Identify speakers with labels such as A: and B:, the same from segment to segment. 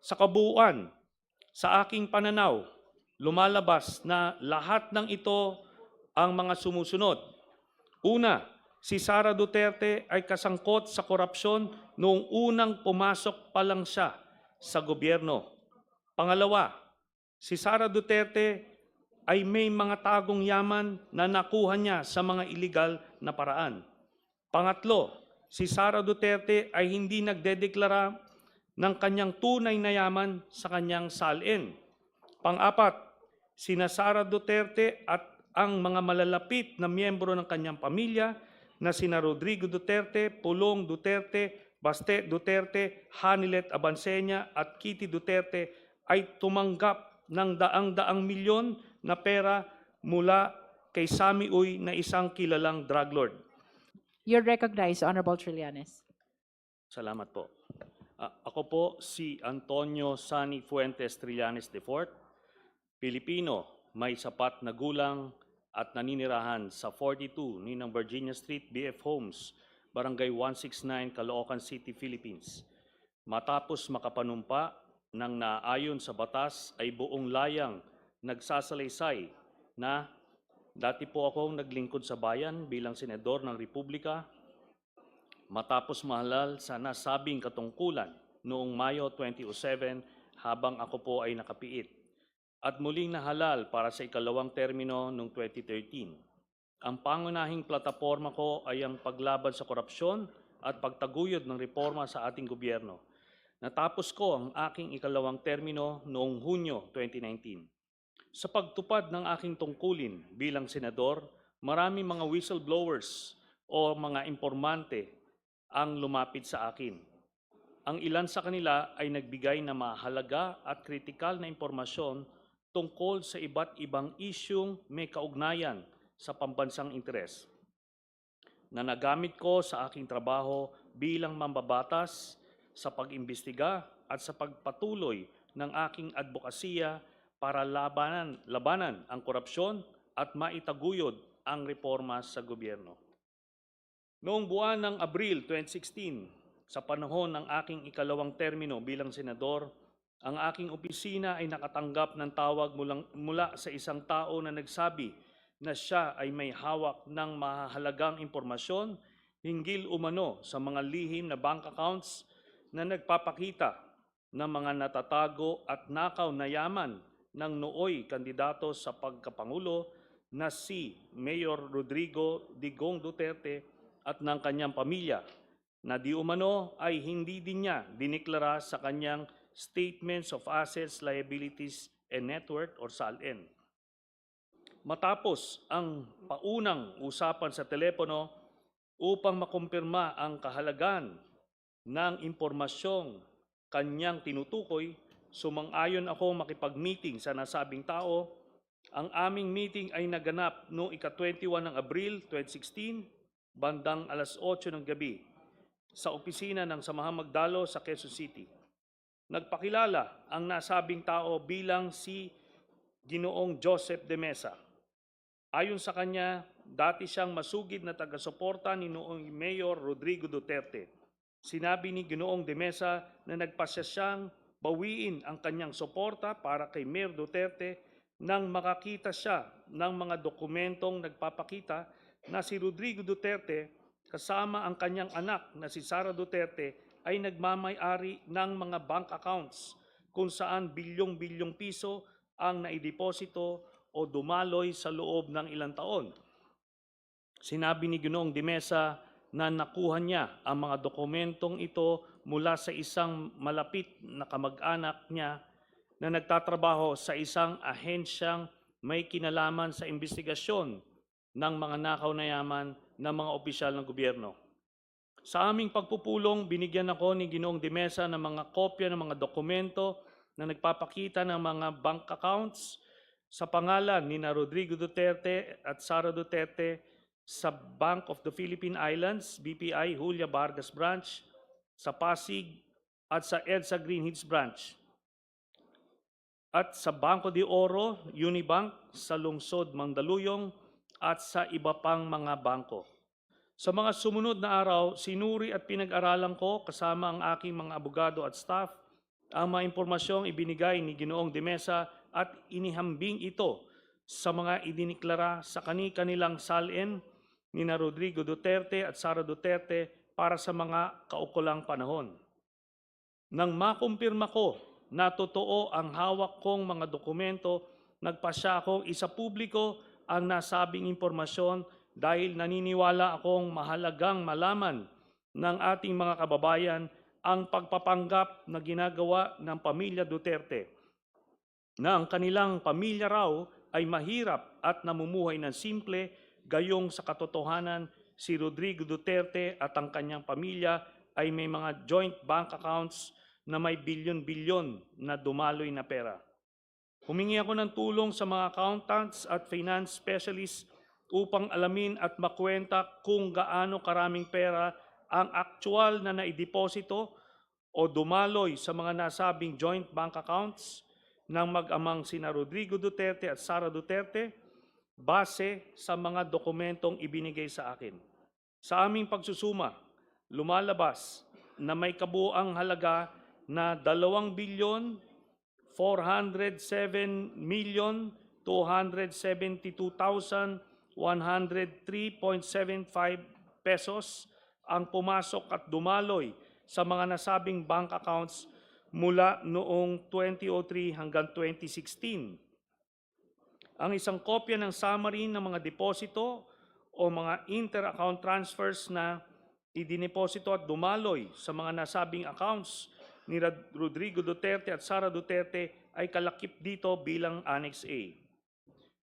A: Sa kabuuan, sa aking pananaw, lumalabas na lahat ng ito ang mga sumusunod. Una, si Sara Duterte ay kasangkot sa korupsyon noong unang pumasok pa lang siya sa gobyerno. Pangalawa, si Sara Duterte ay may mga tagong yaman na nakuha niya sa mga iligal na paraan. Pangatlo, si Sara Duterte ay hindi nagdedeklara ng kanyang tunay na yaman sa kanyang salin. Pang-apat, sina Sara Duterte at ang mga malalapit na miyembro ng kanyang pamilya na sina Rodrigo Duterte, Pulong Duterte, Baste Duterte, Hanilet Abansenya at Kitty Duterte ay tumanggap ng daang-daang milyon na pera mula kay Sammy Uy na isang kilalang drug lord.
B: You're recognized, Honorable Trillanes.
A: Salamat po. Ako po si Antonio Sani Fuentes Trillanes IV, Pilipino, may sapat na gulang at naninirahan sa 42 Ninang Virginia Street, BF Homes, Barangay 169, Caloocan City, Philippines. Matapos makapanumpa ng naayon sa batas ay buong layang nagsasalaysay na dati po akong naglingkod sa bayan bilang senador ng Republika. Matapos mahalal sa nasabing katungkulan noong Mayo 2007 habang ako po ay nakapiit. At muling nahalal para sa ikalawang termino noong 2013. Ang pangunahing plataforma ko ay ang paglaban sa korupsyon at pagtaguyod ng reforma sa ating gobyerno. Natapos ko ang aking ikalawang termino noong Hunyo 2019. Sa pagtupad ng aking tungkulin bilang senador, marami mga whistleblowers o mga informante ang lumapit sa akin. Ang ilan sa kanila ay nagbigay na mahalaga at kritikal na impormasyon tungkol sa iba't ibang isyung may kaugnayan sa pambansang interes na nagamit ko sa aking trabaho bilang mambabatas sa pag-imbestiga at sa pagpatuloy ng aking advokasya para labanan ang korupsyon at maitaguyod ang reforma sa gobyerno. Noong buwan ng Abril 2016, sa panahon ng aking ikalawang termino bilang senador, ang aking opisina ay nakatanggap ng tawag mula sa isang tao na nagsabi na siya ay may hawak ng mahalagang impormasyon hinggil umano sa mga lihim na bank accounts na nagpapakita ng mga natatago at nakaw na yaman ng nooy kandidato sa pagkapangulo na si Mayor Rodrigo Digong Duterte at ng kanyang pamilya na di umano ay hindi din niya diniklara sa kanyang Statements of Assets, Liabilities, and Net Worth or SALN. Matapos ang paunang usapan sa telepono upang makumpirma ang kahalagan ng impormasyong kanyang tinutukoy, sumang-ayon ako makipag-meeting sa nasabing tao. Ang aming meeting ay naganap noong ika-21 ng Abril 2016, bandang alas 8 ng gabi, sa opisina ng Samahang Magdalo sa Quezon City. Nagpakilala ang nasabing tao bilang si Ginoong Joseph de Mesa. Ayon sa kanya, dati siyang masugid na taga-suporta ni noong Mayor Rodrigo Duterte. Sinabi ni Ginoong de Mesa na nagpasya siyang bawiin ang kanyang suporta para kay Mayor Duterte nang makakita siya ng mga dokumentong nagpapakita na si Rodrigo Duterte kasama ang kanyang anak na si Sara Duterte ay nagmamay-ari ng mga bank accounts kung saan bilyong-bilyong piso ang naideposito o dumaloy sa loob ng ilang taon. Sinabi ni Ginoong de Mesa na nakuha niya ang mga dokumentong ito mula sa isang malapit na kamag-anak niya na nagtatrabaho sa isang ahensyang may kinalaman sa investigasyon ng mga nakaw na yaman ng mga opisyal ng gobyerno. Sa aming pagpupulong, binigyan ako ni Ginoong de Mesa ng mga kopya ng mga dokumento na nagpapakita ng mga bank accounts sa pangalan ni Rodrigo Duterte at Sara Duterte sa Bank of the Philippine Islands, BPI, Julia Vargas Branch, sa Pasig at sa EDSA Green Hills Branch, at sa Banco de Oro, Unibank, sa Lungsod Mandaluyong at sa iba pang mga bangko. Sa mga sumunod na araw, sinuri at pinag-aralan ko kasama ang aking mga abogado at staff ang mga impormasyong ibinigay ni Ginoong de Mesa at inihambing ito sa mga idiniklara sa kanilang salin ni na Rodrigo Duterte at Sara Duterte para sa mga kaukulang panahon. Nang makumpirma ko na totoo ang hawak kong mga dokumento, nagpasya akong isapubliko ang nasabing impormasyon dahil naniniwala akong mahalagang malaman ng ating mga kababayan ang pagpapanggap na ginagawa ng pamilya Duterte na ang kanilang pamilya raw ay mahirap at namumuhay ng simple, gayong sa katotohanan si Rodrigo Duterte at ang kanyang pamilya ay may mga joint bank accounts na may bilyon-bilyon na dumaloy na pera. Humingi ako ng tulong sa mga accountants at finance specialists upang alamin at makwenta kung gaano karaming pera ang aktual na naideposito o dumaloy sa mga nasabing joint bank accounts ng mag-amang sina Rodrigo Duterte at Sara Duterte base sa mga dokumentong ibinigay sa akin. Sa aming pagsusuma, lumalabas na may kabuuang halaga na 2,407,272,103.75 pesos ang pumasok at dumaloy sa mga nasabing bank accounts mula noong 2003 hanggang 2016. Ang isang kopya ng summary ng mga deposito o mga inter-account transfers na idineposito at dumaloy sa mga nasabing accounts ni Rodrigo Duterte at Sara Duterte ay kalakip dito bilang Annex A.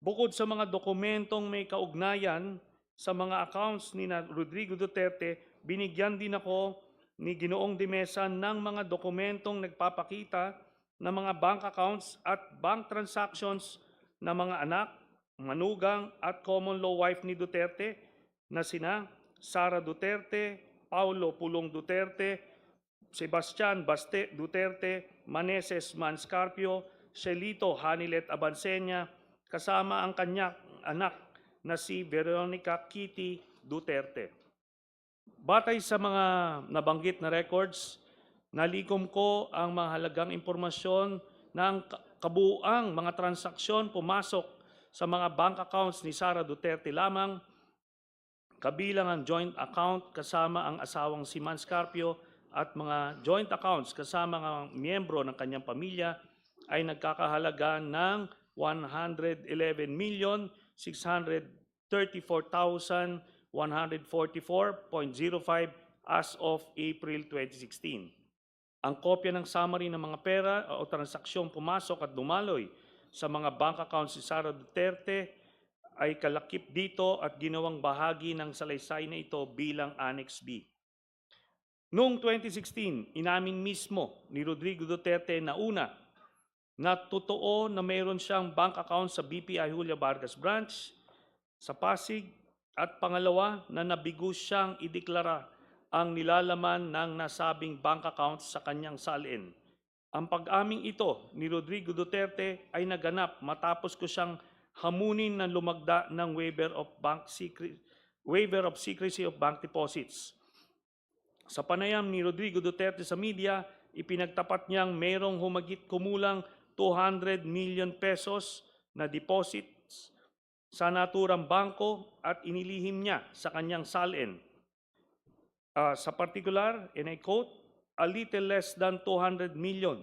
A: Bukod sa mga dokumentong may kaugnayan sa mga accounts ni Rodrigo Duterte, binigyan din ako ni Ginoong de Mesa ng mga dokumentong nagpapakita ng mga bank accounts at bank transactions ng mga anak, manugang at common law wife ni Duterte na sina Sara Duterte, Paulo Pulong Duterte, Sebastian Baste Duterte, Maneses Manscarpio, Shelito Hanilet Abansenya, kasama ang kanyang anak na si Veronica Kitty Duterte. Batay sa mga nabanggit na records, nalikom ko ang mahalagang impormasyon ng kabuuang mga transaksyon pumasok sa mga bank accounts ni Sara Duterte lamang, kabilang ang joint account kasama ang asawang si Manscarpio at mga joint accounts kasama ang miyembro ng kanyang pamilya ay nagkakahalaga ng 111,634,144.05 as of April 2016. Ang kopya ng summary ng mga pera o transaksyong pumasok at dumaloy sa mga bank accounts ni Sara Duterte ay kalakip dito at ginawang bahagi ng salaysay na ito bilang Annex B. Noong 2016, inamin mismo ni Rodrigo Duterte na una, na totoo na mayroon siyang bank account sa BPI Julia Vargas Branch sa Pasig at pangalawa na nabigo siyang ideklara ang nilalaman ng nasabing bank account sa kanyang salin. Ang pag-aming ito ni Rodrigo Duterte ay naganap matapos ko siyang hamunin ng lumagda ng waiver of secrecy of bank deposits. Sa panayam ni Rodrigo Duterte sa media, ipinagtapat niyang mayroong humigit kumulang 200 million pesos na deposits sa naturang bangko at inilihim niya sa kanyang salin. Sa particular, and I quote, a little less than 200 million.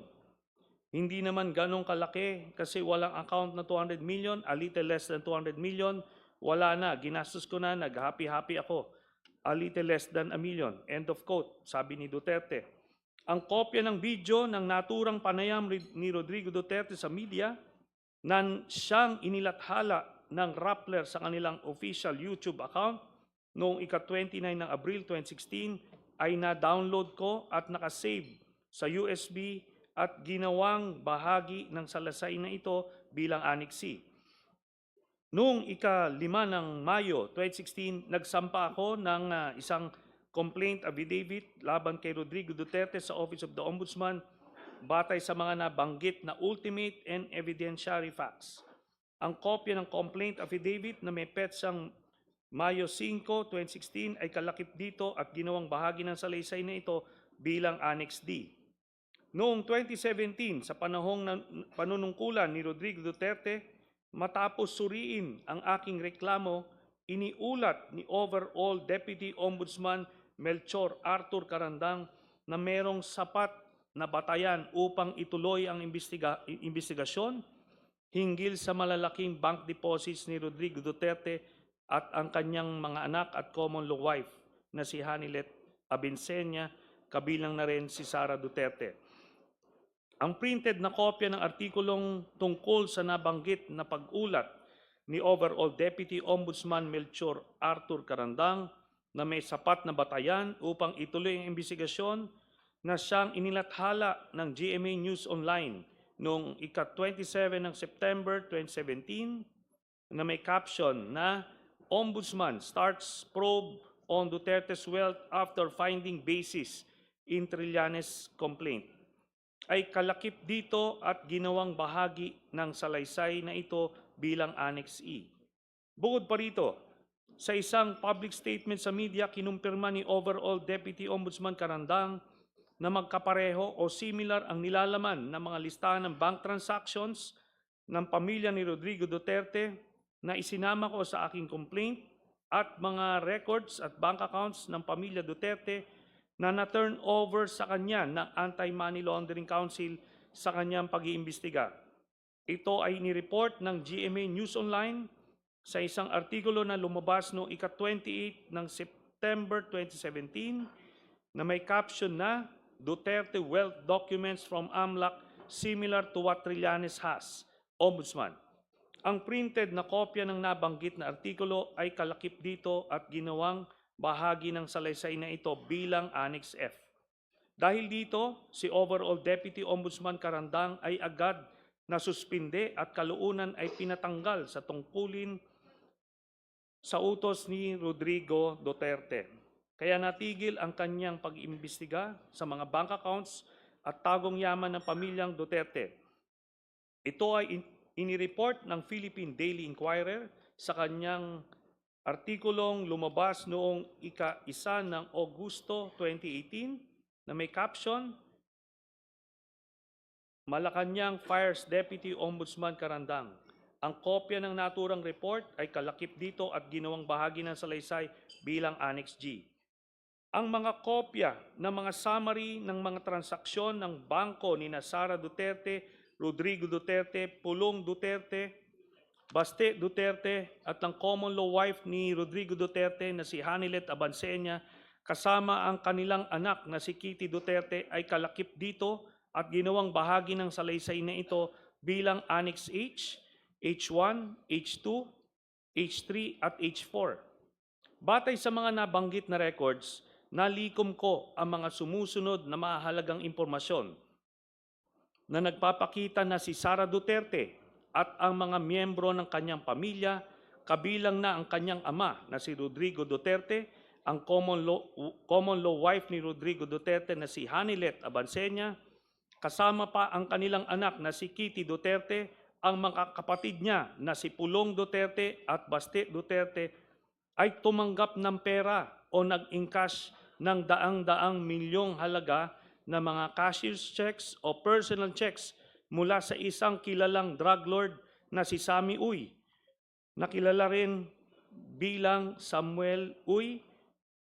A: Hindi naman ganong kalaki kasi walang account na 200 million, a little less than 200 million, wala na, ginastos ko na, nag-happy-happy ako. A little less than a million. End of quote, sabi ni Duterte. Ang kopya ng video ng naturang panayam ni Rodrigo Duterte sa media na siyang inilathala ng Rappler sa kanilang official YouTube account noong ika-29 ng Abril 2016 ay na-download ko at nakasave sa USB at ginawang bahagi ng salasay na ito bilang Annex C. Noong ika-5 ng Mayo 2016, nagsampa ako ng isang complaint affidavit laban kay Rodrigo Duterte sa Office of the Ombudsman batay sa mga nabanggit na ultimate and evidentiary facts. Ang kopya ng complaint affidavit na may petsang Mayo 5, 2016 ay kalakip dito at ginawang bahagi ng salaysay na ito bilang Annex D. Noong 2017, sa panahong panunungkulan ni Rodrigo Duterte, matapos suriin ang aking reklamo, iniulat ni overall Deputy Ombudsman Melchor Arthur Carandang na merong sapat na batayan upang ituloy ang investigasyon hinggil sa malalaking bank deposits ni Rodrigo Duterte at ang kanyang mga anak at common law wife na si Hanilet Abinsenia, kabilang na rin si Sara Duterte. Ang printed na kopya ng artikulong tungkol sa nabanggit na pag-ulat ni overall Deputy Ombudsman Melchor Arthur Carandang na may sapat na batayan upang ituloy ang investigasyon na siyang inilathala ng GMA News Online noong ika-27 ng September 2017 na may caption na Ombudsman starts probe on Duterte's wealth after finding basis in Trillanes complaint, ay kalakip dito at ginawang bahagi ng salaysay na ito bilang Annex E. Bukod pa rito, sa isang public statement sa media, kinumpirma ni overall Deputy Ombudsman Carandang na magkapareho o similar ang nilalaman ng mga listahan ng bank transactions ng pamilya ni Rodrigo Duterte na isinama ko sa aking complaint at mga records at bank accounts ng pamilya Duterte na na-turn over sa kanya ng Anti-Money Laundering Council sa kanyang pag-iimbestiga. Ito ay nireport ng GMA News Online sa isang artikulo na lumabas noong ika-28 ng September 2017 na may caption na Duterte Wealth Documents from AMLAC similar to what Trillanes has, Ombudsman. Ang printed na kopya ng nabanggit na artikulo ay kalakip dito at ginawang bahagi ng salaysay na ito bilang Annex F. Dahil dito, si overall Deputy Ombudsman Carandang ay agad na suspinde at kalaunan ay pinatanggal sa tungkulin sa utos ni Rodrigo Duterte. Kaya natigil ang kanyang pag-imbestiga sa mga bank accounts at tagong yaman ng pamilyang Duterte. Ito ay inireport ng Philippine Daily Inquirer sa kanyang artikulong lumabas noong ika-1 ng Agosto 2018 na may caption, Malacanang Fires Deputy Ombudsman Carandang. Ang kopya ng naturang report ay kalakip dito at ginawang bahagi ng salaysay bilang Annex G. Ang mga kopya ng mga summary ng mga transaksyon ng bangko ni Sara Duterte, Rodrigo Duterte, Pulong Duterte, Baste Duterte at ang common law wife ni Rodrigo Duterte na si Hanilet Abinsenia kasama ang kanilang anak na si Kitty Duterte ay kalakip dito at ginawang bahagi ng salaysay na ito bilang Annex H, H1, H2, H3 at H4. Batay sa mga nabanggit na records, nalikom ko ang mga sumusunod na mahalagang impormasyon na nagpapakita na si Sara Duterte at ang mga miyembro ng kanyang pamilya, kabilang na ang kanyang ama na si Rodrigo Duterte, ang common law wife ni Rodrigo Duterte na si Hanilet Abinsenia, kasama pa ang kanilang anak na si Kitty Duterte, ang mga kapatid niya na si Pulong Duterte at Baste Duterte ay tumanggap ng pera o nag-encash ng daang-daang milyong halaga na mga cashier's checks o personal checks mula sa isang kilalang drug lord na si Sammy Uy, nakilala rin bilang Samuel Uy,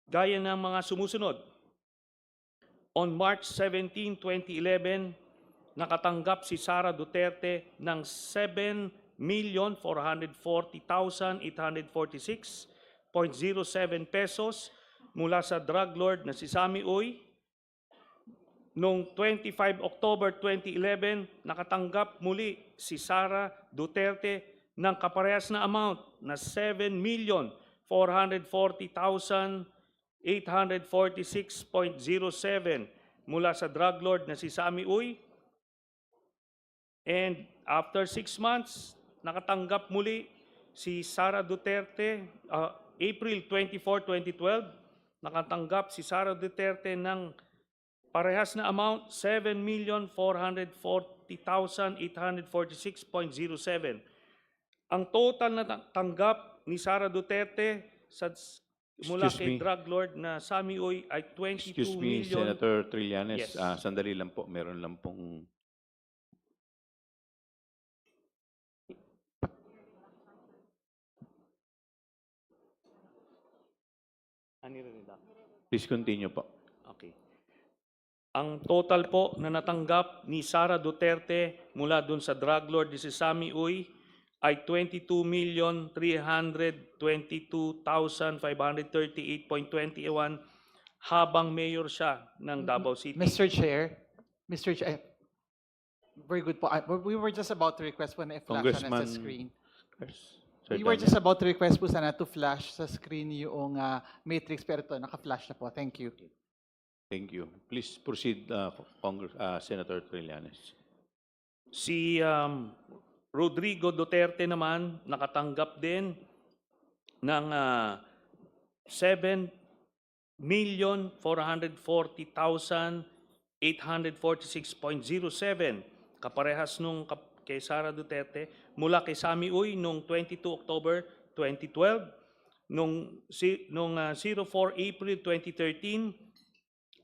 A: gaya ng mga sumusunod. On March 17, 2011, nakatanggap si Sara Duterte ng 7,440,846.07 pesos mula sa drug lord na si Sammy Uy. Noong 25 October 2011, nakatanggap muli si Sara Duterte ng kaparehas na amount na 7,440,846.07 mula sa drug lord na si Sammy Uy. And after 6 months, nakatanggap muli si Sara Duterte, April 24, 2012, nakatanggap si Sara Duterte ng parehas na amount, 7,440,846.07. Ang total na tanggap ni Sara Duterte sa mula
C: Excuse
A: kay
C: me.
A: drug lord na Sammy Uy ay 22
C: Excuse me,
A: million.
C: Senator Trillanes.
A: Yes.
C: Sandali lang po. Meron lang pong... Please continue po.
A: Okay. Ang total po na natanggap ni Sara Duterte mula dun sa drug lord ni si Sammy Uy ay 22,322,538.21 habang mayor siya ng Davao City.
D: Mr. Chair, very good po. We were just about to request po na i-flash sana sa
C: Congressman-
D: screen.
C: Sir
D: We were
C: Daniel.
D: just about to request po sana to flash sa screen yung matrix, pero ito, naka-flash na po. Thank you.
C: Thank you. Please proceed, Senator Trillanes.
A: Si Rodrigo Duterte naman nakatanggap din ng 7,440,846.07 kaparehas nung kay Sara Duterte mula kay Sammy Uy noong 22 October 2012, nung 04 April 2013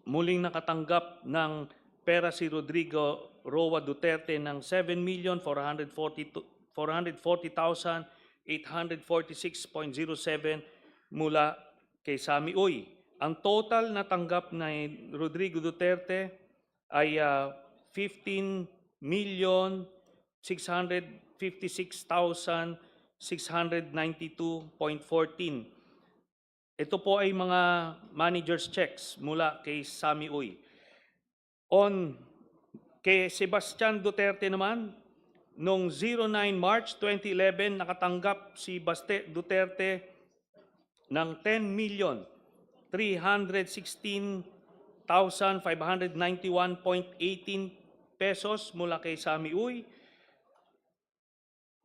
A: muling nakatanggap ng pera si Rodrigo Roa Duterte ng 7,440,846.07 mula kay Sammy Uy. Ang total na tanggap na Rodrigo Duterte ay 15,656,692.14. Ito po ay mga manager's checks mula kay Sammy Uy. Kay Sebastian Duterte naman, noong 09 March 2011, nakatanggap si Baste Duterte ng 10,316,591.18 pesos mula kay Sammy Uy.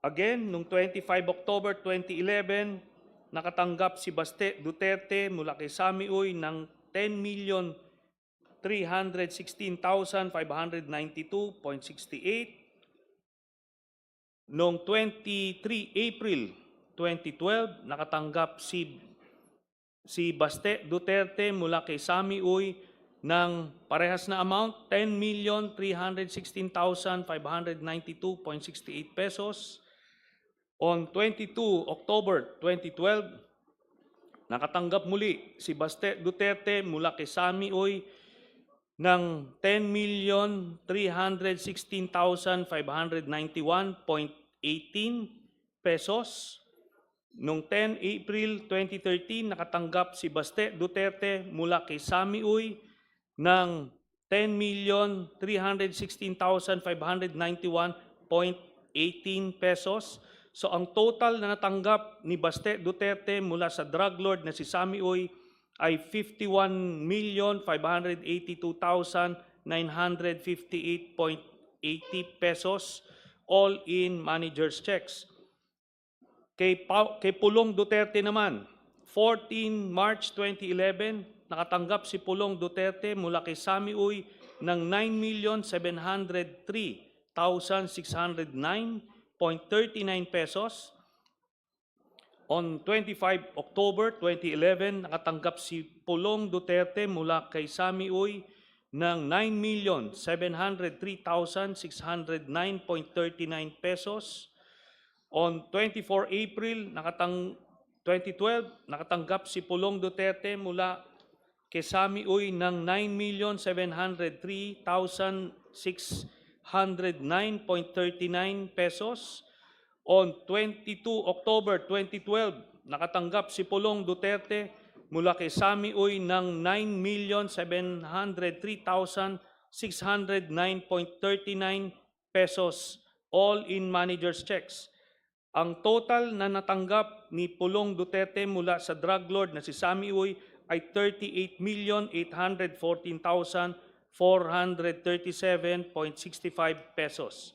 A: Again, noong 25 October 2011, nakatanggap si Baste Duterte mula kay Sammy Uy ng 10,316,592.68. Noong 23 April 2012, nakatanggap si Baste Duterte mula kay Sammy Uy ng parehas na amount, 10,316,592.68 pesos. On 22 October 2012, nakatanggap muli si Baste Duterte mula kay Sammy Uy ng 10,316,591.18 pesos. Noong 10 April 2013, nakatanggap si Baste Duterte mula kay Sammy Uy ng 10,316,591.18 pesos. So ang total na natanggap ni Baste Duterte mula sa drug lord na si Sammy Uy ay 51,582,958.80 pesos, all in manager's checks. Kay Pulong Duterte naman, 14 March 2011, nakatanggap si Pulong Duterte mula kay Sammy Uy ng 9,703,609.39 pesos. On 25 October 2011, nakatanggap si Pulong Duterte mula kay Sammy Uy ng 9,703,609.39 pesos. On 24 April 2012, nakatanggap si Pulong Duterte mula kay Sammy Uy ng 9,703,609.39 pesos. On 22 October 2012, nakatanggap si Pulong Duterte mula kay Sammy Uy ng 9,703,609.39 pesos, all in manager's checks. Ang total na natanggap ni Pulong Duterte mula sa drug lord na si Sammy Uy ay 38,814,437.65 pesos.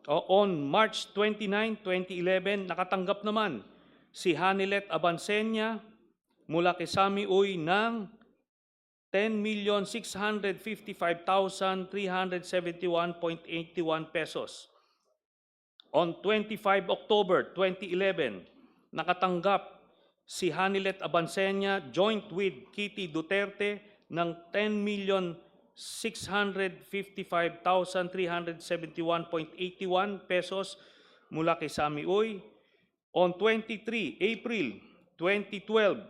A: On March 29, 2011, nakatanggap naman si Hanilet Abansenya mula kay Sammy Uy ng 10,655,371.81 pesos. On 25 October 2011, nakatanggap si Hanilet Abansenia joint with Kitty Duterte ng 10,655,371.81 pesos mula kay Sami Uy. On 23 April 2012,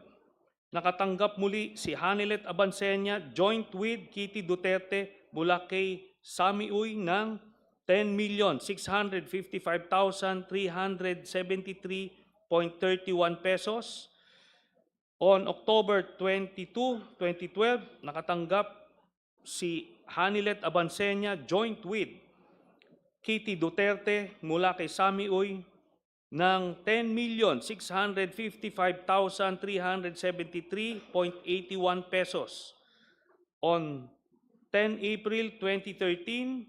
A: nakatanggap muli si Hanilet Abansenia joint with Kitty Duterte mula kay Sami Uy ng 10,655,373.31 pesos. On October 22, 2012, nakatanggap si Hanilet Abansenia joint with Kitty Duterte mula kay Sami Uy ng 10,655,373.81 pesos. On 10 April 2013,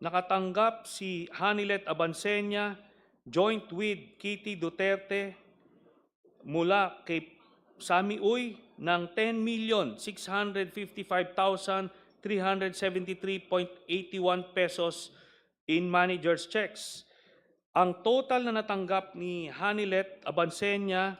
A: nakatanggap si Hanilet Abansenia joint with Kitty Duterte mula kay Sami Uy ng 10,655,373.81 pesos in manager's checks. Ang total na natanggap ni Hanilet Abansenia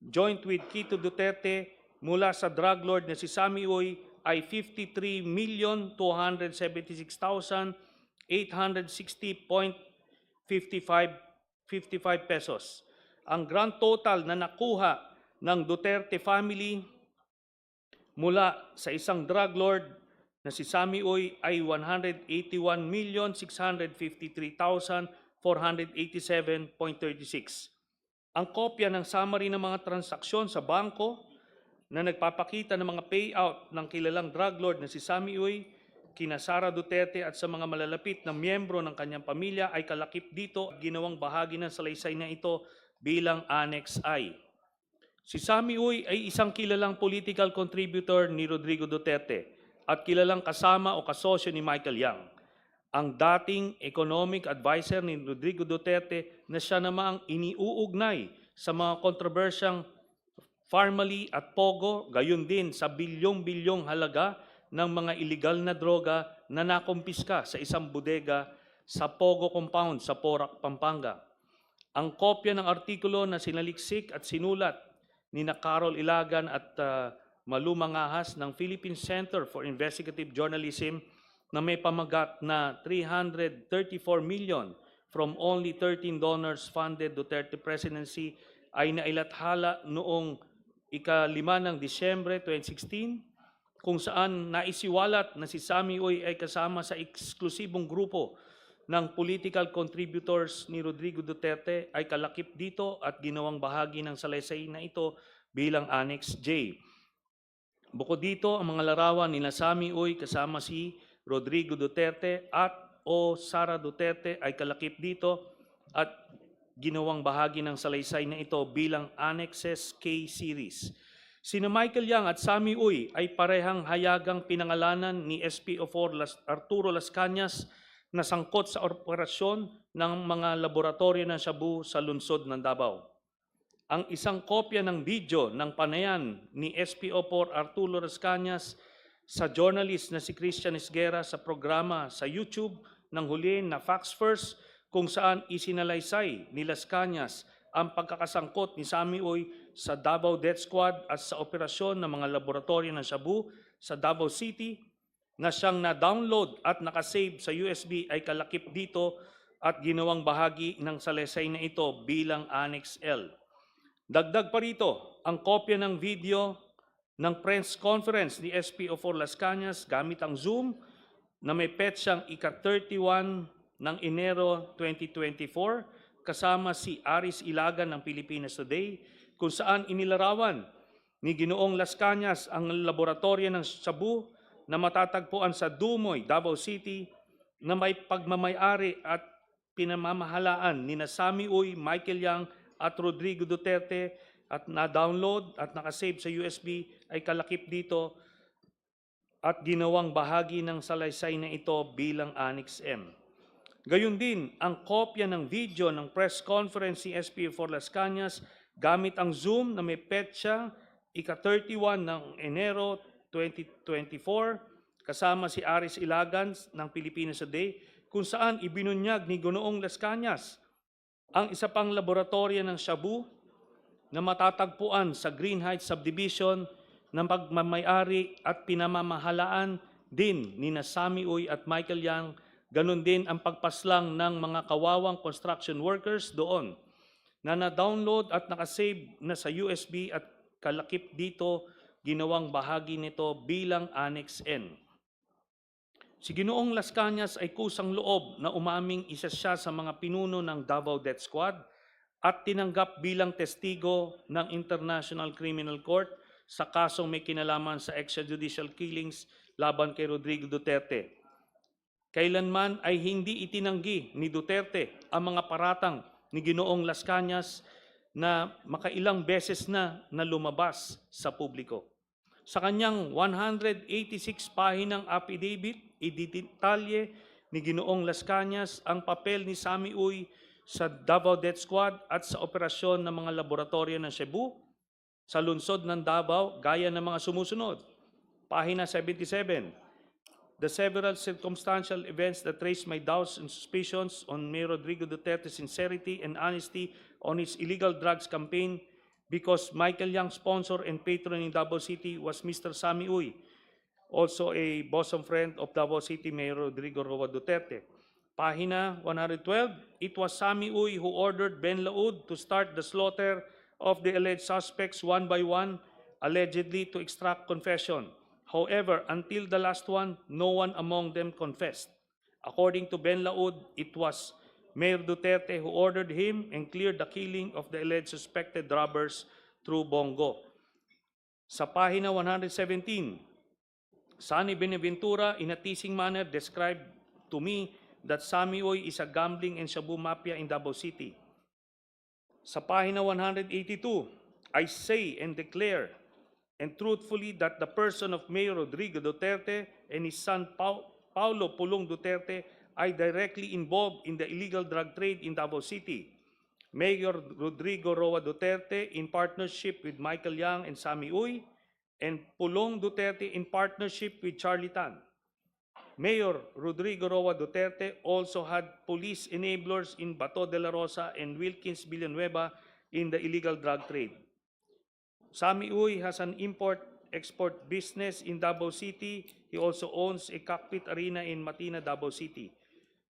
A: joint with Kitty Duterte mula sa drug lord na si Sami Uy ay 53,276,860.55 pesos. Ang grand total na nakuha ng Duterte family mula sa isang drug lord na si Sami Uy ay 181,653,487.36. Ang kopya ng summary ng mga transaksyon sa bangko na nagpapakita ng mga payout ng kilalang drug lord na si Sami Uy, kina Sara Duterte at sa mga malalapit na miyembro ng kanyang pamilya ay kalakip dito at ginawang bahagi ng salaysay na ito bilang Annex I. Si Sami Uy ay isang kilalang political contributor ni Rodrigo Duterte at kilalang kasama o kasosyo ni Michael Yang, ang dating economic advisor ni Rodrigo Duterte na siya namang iniuugnay sa mga kontrobersyang Farmally at Pogo, gayon din sa bilyong-bilyong halaga ng mga iligal na droga na nakumpiska sa isang bodega sa Pogo Compound sa Porac, Pampanga. Ang kopya ng artikulo na sinaliksik at sinulat ni Carol Ilagan at Malu Mangahas ng Philippine Center for Investigative Journalism na may pamagat na 334 million from only 13 donors funded Duterte presidency ay nailathala noong ika-5 ng Disyembre 2016, kung saan naisiwalat na si Sami Uy ay kasama sa eksklusibong grupo ng political contributors ni Rodrigo Duterte ay kalakip dito at ginawang bahagi ng salaysay na ito bilang Annex J. Bukod dito, ang mga larawan ni Sami Uy kasama si Rodrigo Duterte at o Sara Duterte ay kalakip dito at ginawang bahagi ng salaysay na ito bilang Annexes K Series. Sina Michael Yang at Sami Uy ay parehang hayagang pinangalanan ni SPO4 Arturo Las Cañas na sangkot sa operasyon ng mga laboratorio ng Shabu sa lungsod ng Davao. Ang isang kopya ng video ng panayan ni SPO4 Arturo Las Cañas sa journalist na si Christian Esguerra sa programa sa YouTube ng huli na Facts First, kung saan isinalaysay ni Las Cañas ang pagkakasangkot ni Sami Uy sa Davao Death Squad at sa operasyon ng mga laboratorio ng Shabu sa Davao City na siyang na-download at nakasave sa USB ay kalakip dito at ginawang bahagi ng salaysay na ito bilang Annex L. Dagdag pa rito, ang kopya ng video ng press conference ni SPO4 Las Cañas gamit ang Zoom na may petsang ika-31 ng Enero 2024 kasama si Aris Ilagan ng Pilipinas Today, kung saan inilarawan ni Ginoong Las Cañas ang laboratorio ng Shabu na matatagpuan sa Dumoy, Davao City na may pagmamayari at pinamamahalaan ni Sami Uy, Michael Yang at Rodrigo Duterte at na-download at nakasave sa USB ay kalakip dito at ginawang bahagi ng salaysay na ito bilang Annex M. Gayun din, ang kopya ng video ng press conference ni SPO4 Las Cañas gamit ang Zoom na may petsa ika-31 ng Enero 2024 kasama si Aris Ilagan ng Pilipinas Today, kung saan ibinunyag ni Ginoong Las Cañas ang isa pang laboratorio ng Shabu na matatagpuan sa Green Heights Subdivision ng pagmamayari at pinamamahalaan din ni Sami Uy at Michael Yang, ganun din ang pagpaslang ng mga kawawang construction workers doon na na-download at nakasave na sa USB at kalakip dito ginawang bahagi nito bilang Annex N. Si Ginoong Las Cañas ay kusang loob na umaming isa siya sa mga pinuno ng Davao Death Squad at tinanggap bilang testigo ng International Criminal Court sa kasong may kinalaman sa extrajudicial killings laban kay Rodrigo Duterte. Kailanman ay hindi itinanggi ni Duterte ang mga paratang ni Ginoong Las Cañas na makailang beses na lumabas sa publiko. Sa kanyang 186 pahinang affidavit, ididetalye ni Ginoong Las Cañas ang papel ni Sami Uy sa Davao Death Squad at sa operasyon ng mga laboratorio ng Cebu sa lungsod ng Davao gaya ng mga sumusunod. Pahina 77. The several circumstantial events that raise my doubts and suspicions on Mayor Rodrigo Duterte's sincerity and honesty on his illegal drugs campaign because Michael Yang, sponsor and patron in Davao City, was Mr. Sami Uy, also a bosom friend of Davao City Mayor Rodrigo Roa Duterte. Pahina 112, it was Sami Uy who ordered Ben Laud to start the slaughter of the alleged suspects one by one, allegedly to extract confession. However, until the last one, no one among them confessed. According to Ben Laud, it was Mayor Duterte who ordered him and cleared the killing of the alleged suspected robbers through Bongo. Sa pahina 117, Sonny Benaventura in a teasing manner described to me that Sami Uy is a gambling and shabu mafia in Davao City. Sa pahina 182, I say and declare and truthfully that the person of Mayor Rodrigo Duterte and his son Paulo Pulong Duterte are directly involved in the illegal drug trade in Davao City. Mayor Rodrigo Roa Duterte in partnership with Michael Yang and Sami Uy, and Pulong Duterte in partnership with Charlie Tan. Mayor Rodrigo Roa Duterte also had police enablers in Bato de la Rosa and Wilkins Villanueva in the illegal drug trade. Sami Uy has an import-export business in Davao City. He also owns a cockpit arena in Matina, Davao City.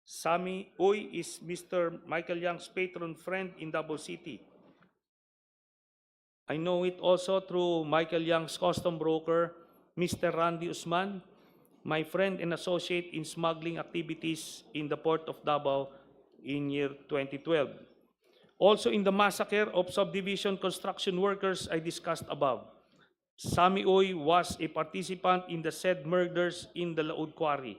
A: Sami Uy is Mr. Michael Yang's patron friend in Davao City. I know it also through Michael Yang's custom broker, Mr. Randy Usman, my friend and associate in smuggling activities in the port of Davao in year 2012. Also in the massacre of subdivision construction workers I discussed above, Sami Uy was a participant in the said murders in the Laud Quarry.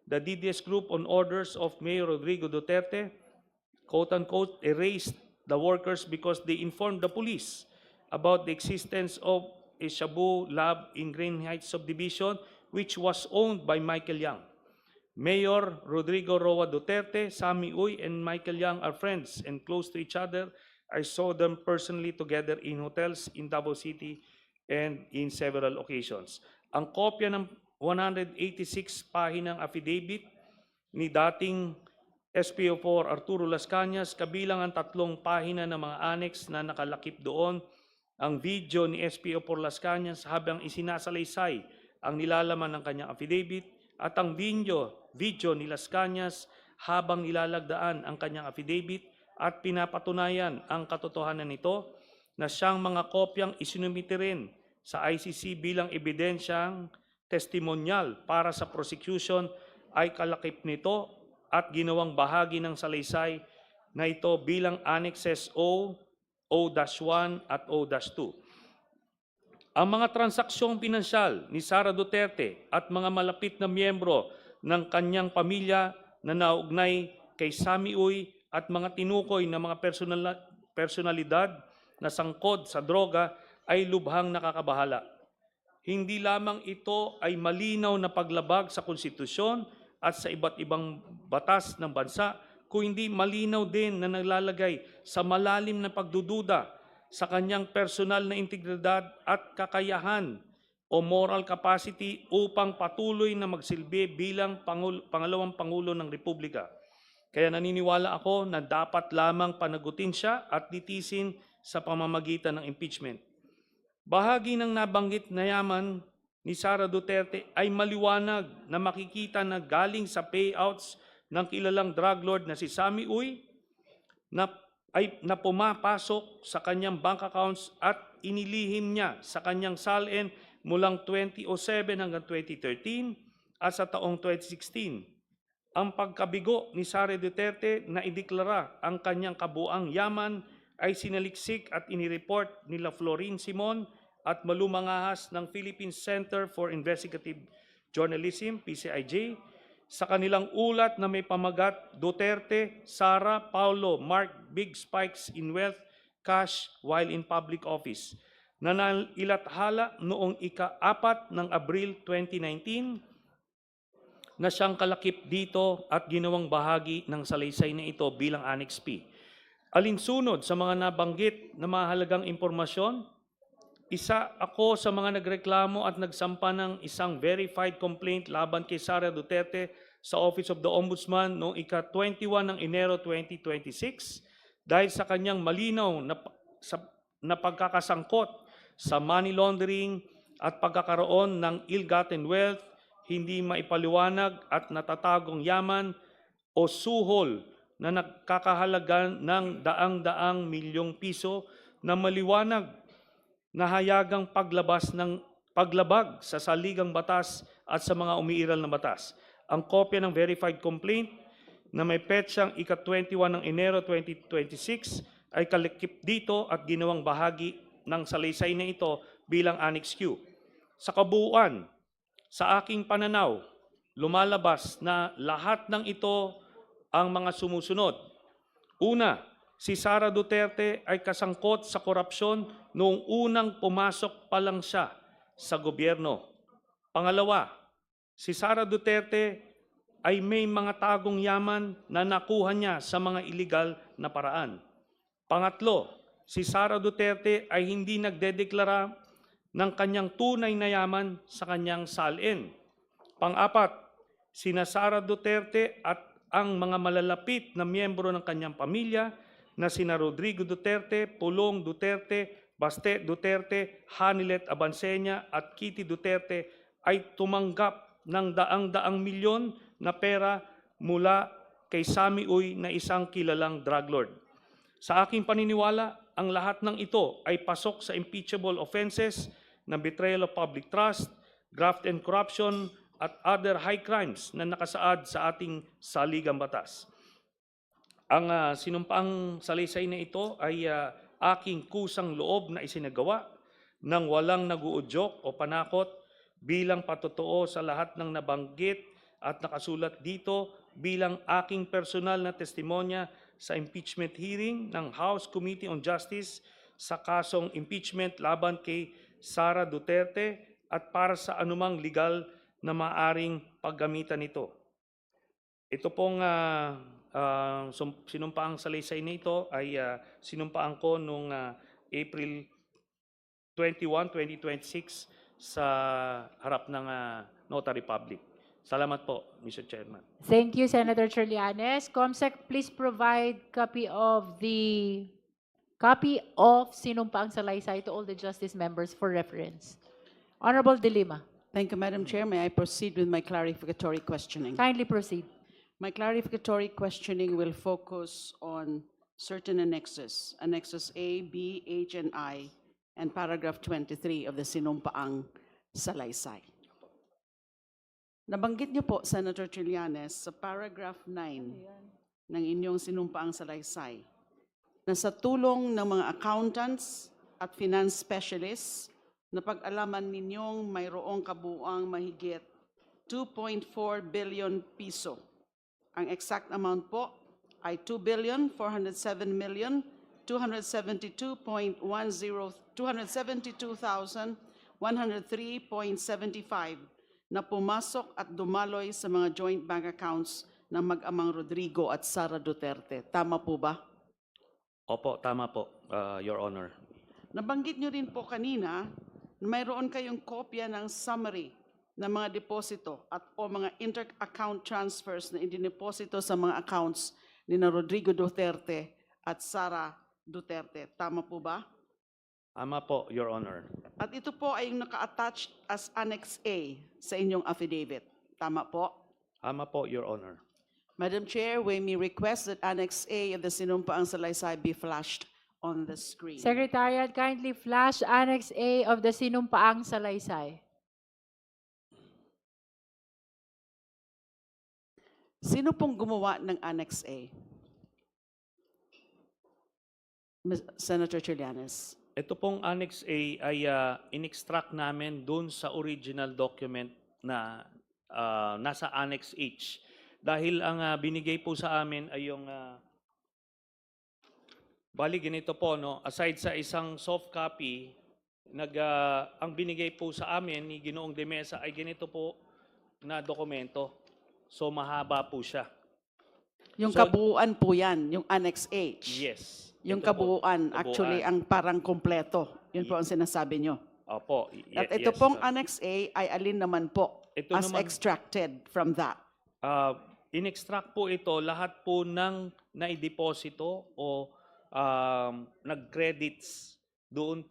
A: The DDS group on orders of Mayor Rodrigo Duterte, quote-unquote, erased the workers because they informed the police about the existence of a shabu lab in Green Heights subdivision, which was owned by Michael Yang. Mayor Rodrigo Roa Duterte, Sami Uy, and Michael Yang are friends and close to each other. I saw them personally together in hotels in Davao City and in several occasions. Ang kopya ng 186 pahinang affidavit ni dating SPO4 Arturo Las Cañas, kabilang ang 3 pahina ng mga annex na nakalakip doon, ang video ni SPO4 Las Cañas habang isinasalaysay ang nilalaman ng kanyang affidavit at ang video ni Las Cañas habang nilalagdaan ang kanyang affidavit at pinapatunayan ang katotohanan nito na siyang mga kopyang isinumite rin sa ICC bilang ebidensyang testimonyal para sa prosecution ay kalakip nito at ginawang bahagi ng salaysay na ito bilang Annexes O, O-1 at O-2. Ang mga transaksyong pinansyal ni Sara Duterte at mga malapit na miyembro ng kanyang pamilya na naugnay kay Sami Uy at mga tinukoy na mga personalidad na sangkot sa droga ay lubhang nakakabahala. Hindi lamang ito ay malinaw na paglabag sa konstitusyon at sa iba't ibang batas ng bansa, kundi malinaw din na naglalagay sa malalim na pagdududa sa kanyang personal na integridad at kakayahan o moral capacity upang patuloy na magsilbi bilang pangalawang Pangulo ng Republika. Kaya naniniwala ako na dapat lamang panagutin siya at litisin sa pamamagitan ng impeachment. Bahagi ng nabanggit na yaman ni Sara Duterte ay maliwanag na makikita na galing sa payouts ng kilalang drug lord na si Sammy Uy na pumapasok sa kanyang bank accounts at inilihim niya sa kanyang salin mulang 2007 hanggang 2013 at sa taong 2016. Ang pagkabigo ni Sara Duterte na ideklara ang kanyang kabuang yaman ay sinaliksik at inireport nila Florin Simon at malumangahas ng Philippine Center for Investigative Journalism, PCIJ, sa kanilang ulat na may pamagat Duterte, Sara, Paulo, Mark Big Spikes in Wealth, Cash while in public office, na nailathala noong ika-4 ng Abril 2019 na siyang kalakip dito at ginawang bahagi ng salaysay na ito bilang Annex P. Alinsunod sa mga nabanggit na mahalagang impormasyon, isa ako sa mga nagreklamo at nagsampa ng isang verified complaint laban kay Sara Duterte sa Office of the Ombudsman noong ika-21 ng Enero 2026 dahil sa kanyang malinaw na pagkakasangkot sa money laundering at pagkakaroon ng ill-gotten wealth, hindi maipaliwanag at natatagong yaman o suhol na nagkakahalaga ng daang-daang milyong piso na maliwanag na hayagang paglabag sa saligang batas at sa mga umiiral na batas. Ang kopya ng verified complaint na may petsang ika-21 ng Enero 2026 ay kalakip dito at ginawang bahagi ng salaysay na ito bilang Annex Q. Sa kabuuan, sa aking pananaw, lumalabas na lahat ng ito ang mga sumusunod. Una, si Sara Duterte ay kasangkot sa korupsyon noong unang pumasok pa lang siya sa gobyerno. Pangalawa, si Sara Duterte ay may mga tagong yaman na nakuha niya sa mga iligal na paraan. Pangatlo, si Sara Duterte ay hindi nagdedeklara ng kanyang tunay na yaman sa kanyang salin. Pang-apat, sina Sara Duterte at ang mga malalapit na miyembro ng kanyang pamilya na sina Rodrigo Duterte, Pulong Duterte, Baste Duterte, Hanilet Abansenya at Kitty Duterte ay tumanggap ng daang-daang milyon na pera mula kay Sammy Uy na isang kilalang drug lord. Sa aking paniniwala, ang lahat ng ito ay pasok sa impeachable offenses ng betrayal of public trust, graft and corruption, at other high crimes na nakasaad sa ating saligang batas. Ang sinumpaang salaysay na ito ay aking kusang loob na isinagawa ng walang naguudyok o panakot bilang patotoo sa lahat ng nabanggit at nakasulat dito bilang aking personal na testimonya sa impeachment hearing ng House Committee on Justice sa kasong impeachment laban kay Sara Duterte at para sa anumang legal na maaring paggamitan nito. Ito pong sinumpaang salaysay na ito ay sinumpaan ko noong April 21, 2026 sa harap ng Notary Public. Salamat po, Mr. Chairman.
B: Thank you, Senator Trillanes. Comsec, please provide copy of sinumpaang salaysay to all the justice members for reference. Honorable De Lima,
E: Thank you, Madam Chair. May I proceed with my clarificatory questioning?
B: kindly proceed.
E: My clarificatory questioning will focus on certain annexes, Annexes A, B, H, and I, and paragraph 23 of the Sinumpaang Salaysay. Nabanggit niyo po, Senator Trillanes, sa paragraph 9 ng inyong Sinumpaang Salaysay, na sa tulong ng mga accountants at finance specialists, napag-alaman ninyong mayroong kabuuang mahigit 2.4 billion piso. Ang exact amount po ay 2,472,103.75 na pumasok at dumaloy sa mga joint bank accounts ng mag-amang Rodrigo at Sara Duterte. Tama po ba?
A: Opo, tama po, Your Honor.
E: Nabanggit nyo rin po kanina na mayroon kayong kopya ng summary ng mga deposito at o mga inter-account transfers na indineposito sa mga accounts ni na Rodrigo Duterte at Sara Duterte. Tama po ba?
A: Tama po, Your Honor.
E: At ito po ay yung naka-attach as Annex A sa inyong affidavit. Tama po?
A: Tama po, Your Honor.
E: Madam Chair, we may request that Annex A of the Sinumpaang Salaysay be flashed on the screen.
B: Secretariat, kindly flash Annex A of the Sinumpaang Salaysay.
E: Sino pong gumawa ng Annex A? Senator Trillanes.
A: Ito pong Annex A ay in-extract namin doon sa original document na nasa Annex H. Dahil ang binigay po sa amin ay yung bali ganito po, no, aside sa isang soft copy, ang binigay po sa amin ni Ginoong De Mesa ay ganito po na dokumento. So mahaba po siya.
E: Yung
A: So-
E: kabuuan po yan, yung Annex H.
A: Yes.
E: Yung
A: Ito po,
E: kabuuan, actually, ang parang kompleto. Yun po ang sinasabi nyo.
A: Opo.
E: At ito
A: yes,
E: pong
A: sir.
E: Annex A ay alin naman po
A: Ito
E: as
A: naman-
E: extracted from that?
A: In-extract po ito lahat po ng naideposito o nag-credits doon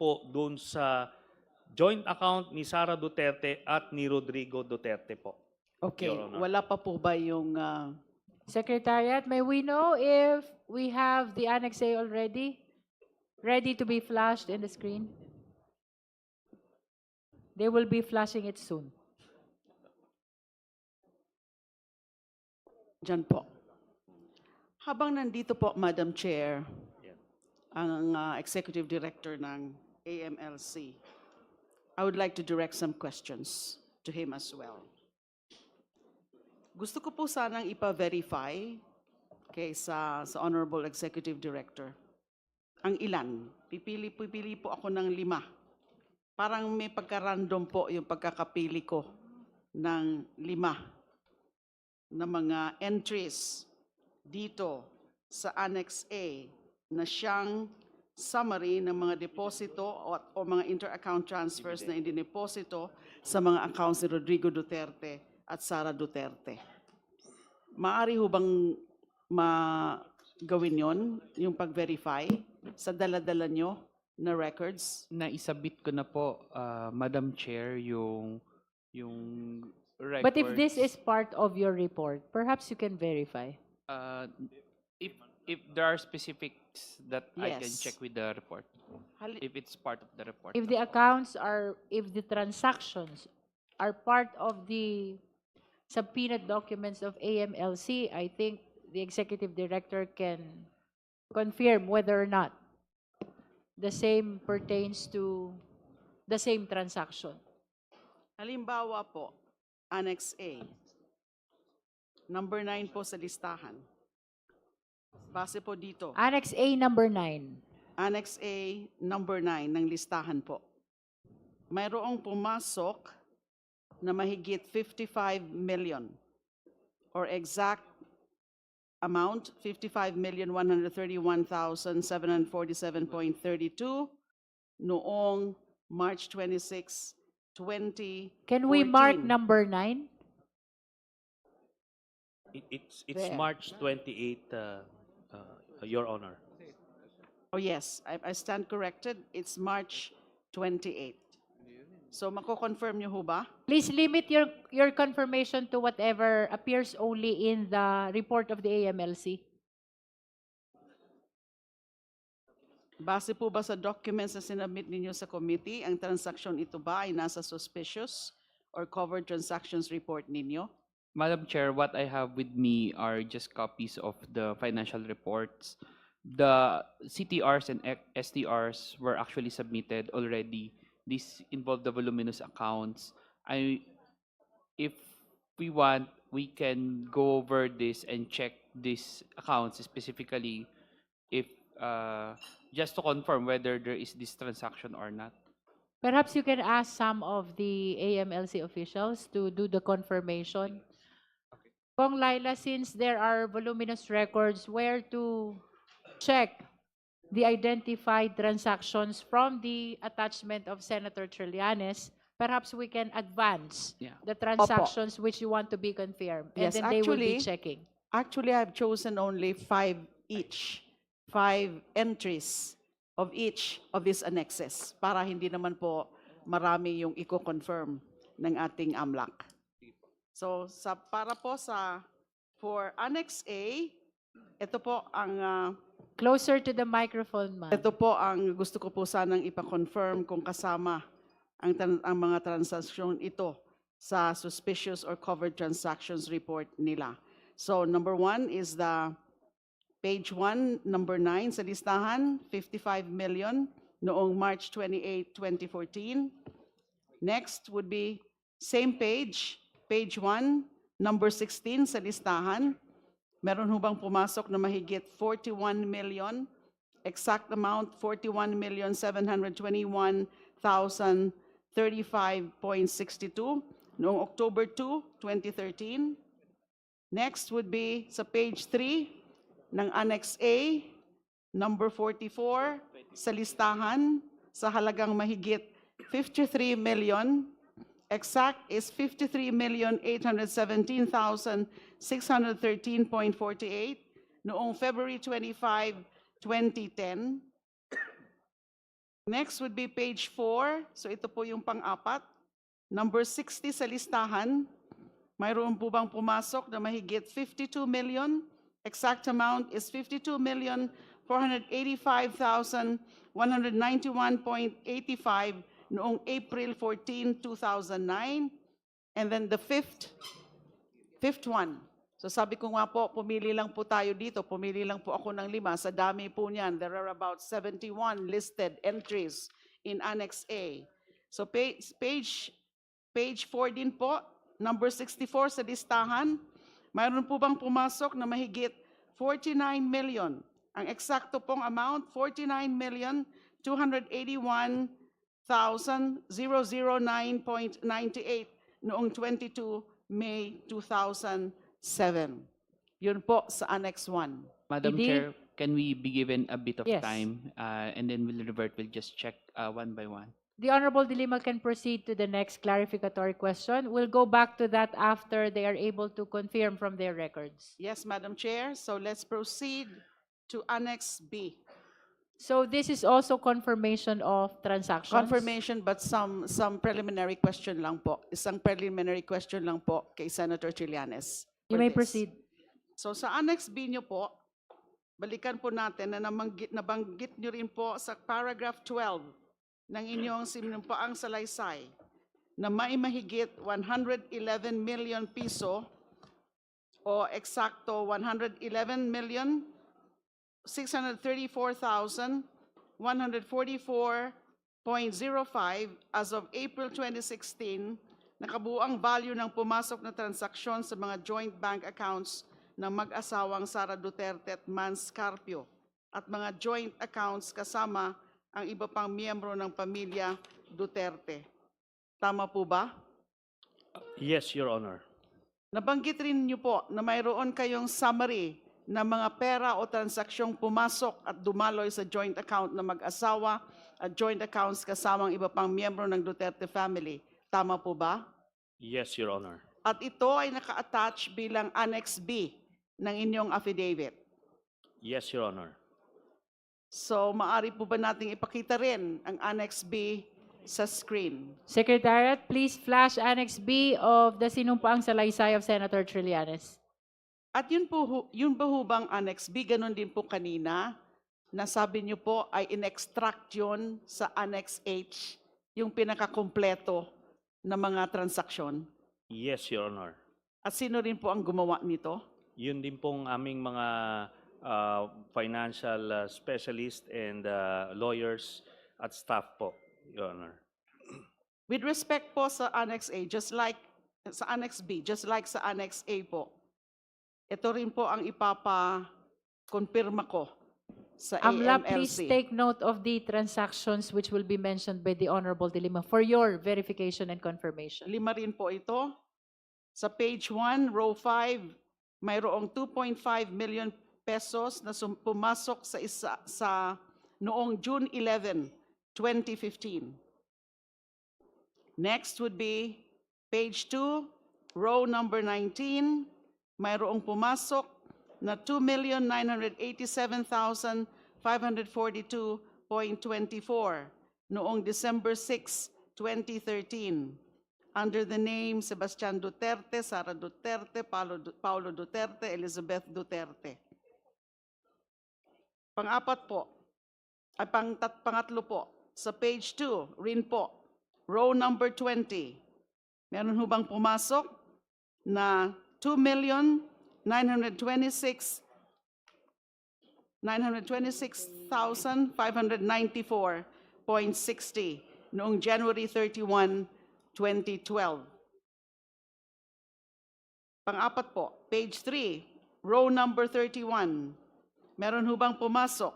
A: sa joint account ni Sara Duterte at ni Rodrigo Duterte po.
E: Okay,
A: Your Honor.
E: wala pa po ba yung...
B: Secretariat, may we know if we have the Annex A already ready to be flashed in the screen? They will be flashing it soon.
E: Diyan po. Habang nandito po, Madam Chair,
A: Yeah.
E: ang Executive Director ng AMLC, I would like to direct some questions to him as well. Gusto ko po sanang ipa-verify sa Honorable Executive Director. Ang ilan? Pipili po ako ng 5. Parang may pagka-random po yung pagkakapili ko ng 5 na mga entries dito sa Annex A na siyang summary ng mga deposito o mga inter-account transfers na indineposito sa mga accounts ni Rodrigo Duterte at Sara Duterte. Maaari ho bang gawin yon, yung pag-verify sa dala-dala nyo na records?
F: Naisabit ko na po, Madam Chair, yung records.
B: But if this is part of your report, perhaps you can verify.
F: If there are specifics that I can
E: Yes.
F: check with the report,
E: Hali-
F: if it's part of the report.
B: If the accounts are, if the transactions are part of the subpoenaed documents of AMLC, I think the executive director can confirm whether or not the same pertains to the same transaction.
E: Halimbawa po, Annex A, number 9 po sa listahan. Base po dito,
B: Annex A number 9.
E: Annex A, number 9 ng listahan po. Mayroong pumasok na mahigit 55 million or exact amount, 55,131,747.32 noong March 26, 2014.
B: Can we mark number 9?
A: It's
B: There.
A: March 28, Your Honor.
E: Oh yes, I stand corrected. It's March 28. So mako-confirm niyo ho ba?
B: Please limit your confirmation to whatever appears only in the report of the AMLC.
E: Base po ba sa documents na sinabit ninyo sa committee, ang transaksyon ito ba ay nasa suspicious or covered transactions report ninyo?
F: Madam Chair, what I have with me are just copies of the financial reports. The CTRs and STRs were actually submitted already. This involved the voluminous accounts. If we want, we can go over this and check these accounts specifically if just to confirm whether there is this transaction or not.
B: Perhaps you can ask some of the AMLC officials to do the confirmation. Kong Laila, since there are voluminous records, where to check the identified transactions from the attachment of Senator Trillanes, perhaps we can advance
F: Yeah.
B: the transactions which you want to be confirmed. And
E: Yes,
B: then they will be
E: actually,
B: checking.
E: Actually, I've chosen only 5 each 5 entries of each of these annexes para hindi naman po marami yung i-confirm ng ating AMLAC. So para po for Annex A, ito po ang
B: Closer to the microphone, ma'am.
E: ito po ang gusto ko po sanang ipa-confirm kung kasama ang mga transaksyon ito sa suspicious or covered transactions report nila. So number 1 is the page 1, number 9 sa listahan, 55 million noong March 28, 2014. Next would be same page 1, number 16 sa listahan. Meron ho bang pumasok na mahigit 41 million? Exact amount, 41,721,035.62 noong October 2, 2013. Next would be sa page 3 ng Annex A, number 44 sa listahan sa halagang mahigit 53 million. Exact is 53,817,613.48 noong February 25, 2010. Next would be page 4. So ito po yung pang-apat. Number 60 sa listahan. Mayroon po bang pumasok na mahigit 52 million? Exact amount is 52,485,191.85 noong April 14, 2009. And then the fifth one. So sabi ko nga po, pumili lang po tayo dito. Pumili lang po ako ng 5. Sa dami po niyan, there are about 71 listed entries in Annex A. So page 4 din po, number 64 sa listahan. Mayroon po bang pumasok na mahigit 49 million? Ang eksakto pong amount, 49,281,009.98 noong 22 May 2007. Yun po sa Annex 1.
F: Madam
B: Hindi.
F: Chair, can we be given a bit of
B: Yes.
F: time? And then we'll revert, we'll just check one by one.
B: The Honorable Dilima can proceed to the next clarificatory question. We'll go back to that after they are able to confirm from their records.
E: Yes, Madam Chair. So let's proceed to Annex B.
B: So this is also confirmation of transactions?
E: Confirmation, but some preliminary question lang po. Isang preliminary question lang po kay Senator Trillanes.
B: You
E: for
B: may
E: this.
B: proceed.
E: So sa Annex B nyo po, balikan po natin na nabanggit nyo rin po sa paragraph 12 ng inyong sinumpaang salaysay na may mahigit 111 million piso o eksakto 111,634,144.05 as of April 2016, nakabuang value ng pumasok na transaksyon sa mga joint bank accounts ng mag-asawang Sara Duterte at Mans Carpio at mga joint accounts kasama ang iba pang miyembro ng pamilya Duterte. Tama po ba?
A: Yes, Your Honor.
E: Nabanggit rin niyo po na mayroon kayong summary ng mga pera o transaksyong pumasok at dumaloy sa joint account ng mag-asawa at joint accounts kasamang iba pang miyembro ng Duterte family. Tama po ba?
A: Yes, Your Honor.
E: At ito ay naka-attach bilang Annex B ng inyong affidavit.
A: Yes, Your Honor.
E: So, maari po ba nating ipakita rin ang Annex B sa screen?
B: Secretariat, please flash Annex B of the sinumpaang salaysay of Senator Trillanes.
E: At yun ba ho bang Annex B? Ganon din po kanina, na sabi niyo po ay in-extract yun sa Annex H, yung pinakakumpleto na mga transaksyon.
A: Yes, Your Honor.
E: At sino rin po ang gumawa nito?
A: Yun din pong aming mga financial specialist and lawyers at staff po, Your Honor.
E: With respect po sa Annex A, just like sa Annex B, just like sa Annex A po, ito rin po ang ipapa-confirma ko sa
B: Amla, please
E: AMLC.
B: take note of the transactions which will be mentioned by the Honorable Dilima for your verification and confirmation.
E: 5 rin po ito. Sa page 1, row 5, mayroong 2.5 million pesos na pumasok sa noong June 11, 2015. Next would be page 2, row number 19, mayroong pumasok na 2,987,542.24 noong December 6, 2013 under the name Sebastian Duterte, Sara Duterte, Paulo Duterte, Elizabeth Duterte. Pang-apat po, ay pangatlo po, sa page 2, rin po, row number 20, meron ho bang pumasok na 2,926,594.60 noong January 31, 2012. Pang-apat po, page 3, row number 31, meron ho bang pumasok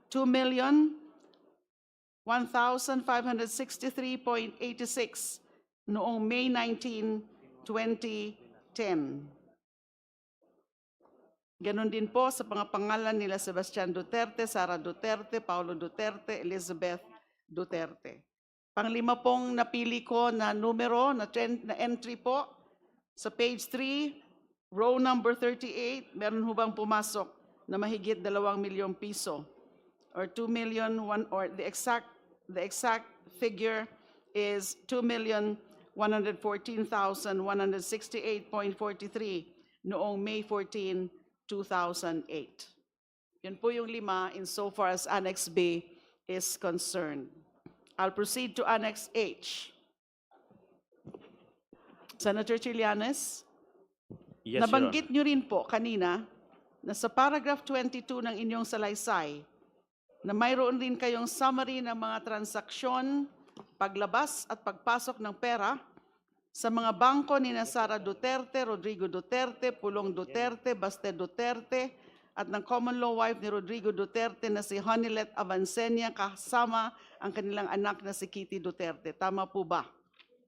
E: 2,001,563.86 noong May 19, 2010. Ganon din po sa mga pangalan nila Sebastian Duterte, Sara Duterte, Paulo Duterte, Elizabeth Duterte. Panglima pong napili ko na numero, na entry po, sa page 3, row number 38, meron ho bang pumasok na mahigit 2 milyong piso or 2 million, or the exact figure is 2,114,168.43 noong May 14, 2008. Yun po yung 5 insofar as Annex B is concerned. I'll proceed to Annex H. Senator Trillanes,
A: Yes, Your
E: nabanggit nyo rin po kanina na sa paragraph 22 ng inyong salaysay na mayroon rin kayong summary ng mga transaksyon, paglabas at pagpasok ng pera sa mga bangko ni Sara Duterte, Rodrigo Duterte, Pulong Duterte, Baste Duterte, at ng common law wife ni Rodrigo Duterte na si Honilet Avancenia kasama ang kanilang anak na si Kitty Duterte. Tama po ba?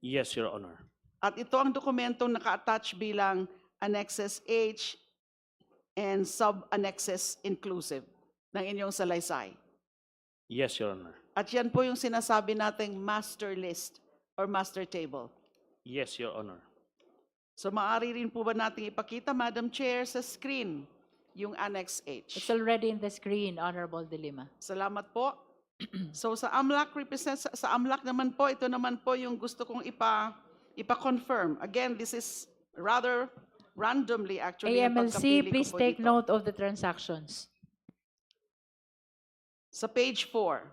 A: Yes, Your Honor.
E: At ito ang dokumentong naka-attach bilang Annexes H and Sub-Annexes Inclusive ng inyong salaysay.
A: Yes, Your Honor.
E: At yan po yung sinasabi nating master list or master table.
A: Yes, Your Honor.
E: So maaari rin po ba nating ipakita, Madam Chair, sa screen yung Annex H?
B: It's already in the screen, Honorable De Lima.
E: Salamat po. So sa AMLAC sa AMLAC naman po, ito naman po yung gusto kong ipa-confirm. Again, this is rather randomly actually. yung
B: AMLC,
E: pagkapili ko
B: please
E: po
B: take
E: dito.
B: note of the transactions.
E: Sa page 4,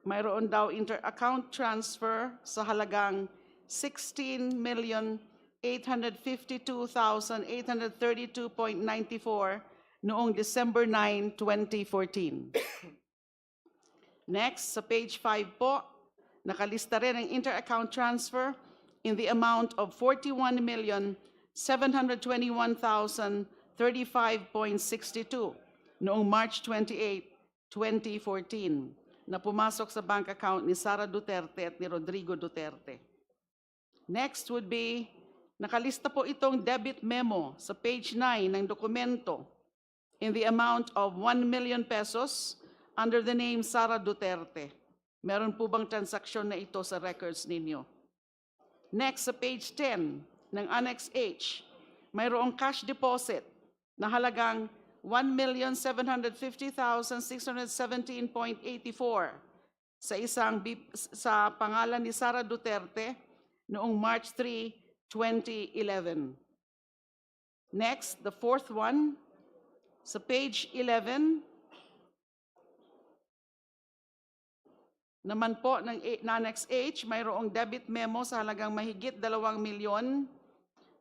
E: mayroon daw inter-account transfer sa halagang 16,852,832.94 noong December 9, 2014. Next, sa page 5 po, nakalista rin ang inter-account transfer in the amount of 41,721,035.62 noong March 28, 2014 na pumasok sa bank account ni Sara Duterte at ni Rodrigo Duterte. Next would be, nakalista po itong debit memo sa page 9 ng dokumento in the amount of 1 million pesos under the name Sara Duterte. Meron po bang transaksyon na ito sa records ninyo? Next, sa page 10 ng Annex H, mayroong cash deposit na halagang 1,750,617.84 sa pangalan ni Sara Duterte noong March 3, 2011. Next, the fourth one, sa page 11, naman po ng Annex H, mayroong debit memo sa halagang mahigit 2 milyon,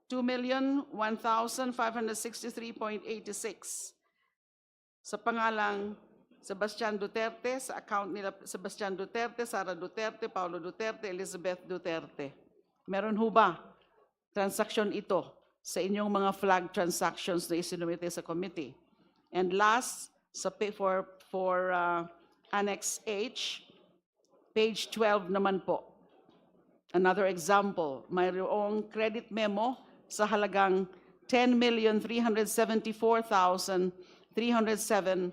E: 2,1,563.86 sa pangalang Sebastian Duterte, sa account nila Sebastian Duterte, Sara Duterte, Paulo Duterte, Elizabeth Duterte. Meron ho ba transaksyon ito sa inyong mga flag transactions na isinumite sa committee? And last, for Annex H, page 12 naman po. Another example, mayroong credit memo sa halagang 10,374,307.49